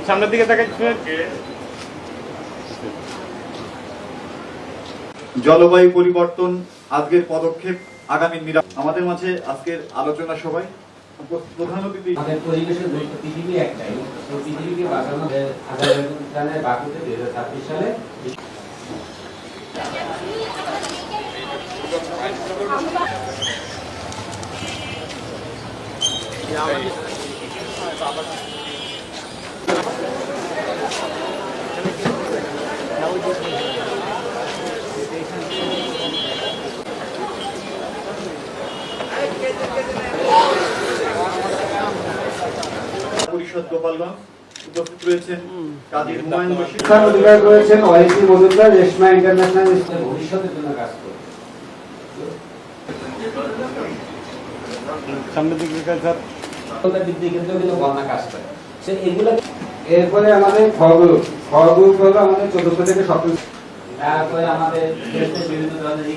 সামনের দিকে তাকাই। জলবায়ু পরিবর্তন, আজকের পদক্ষেপ, আগামী আমাদের মাঝে আজকের আলোচনা সভায় প্রধান অতিথি। আমাদের পরিবেশের গুরুত্ব পৃথিবী একটাই, পৃথিবীকে বাঁচানো হাজার বাকুতে 2026 সালে পরিষদ গোপালগঞ্জ উপস্থিত রয়েছেন কাজী হুমায়ুন বশির, অধিকার করেছেন ওয়াইসি মজুমদার, রেশমা ইন্টারন্যাশনাল স্কুল ভবিষ্যতের জন্য কাজ করে। সামনের দিকে স্যার বৃদ্ধি কিন্তু বন্যা কাজ করে সে এগুলো। এরপরে আমাদের খড়গুলো হলো আমাদের 14 থেকে 17। তারপরে আমাদের বিভিন্ন ধরনের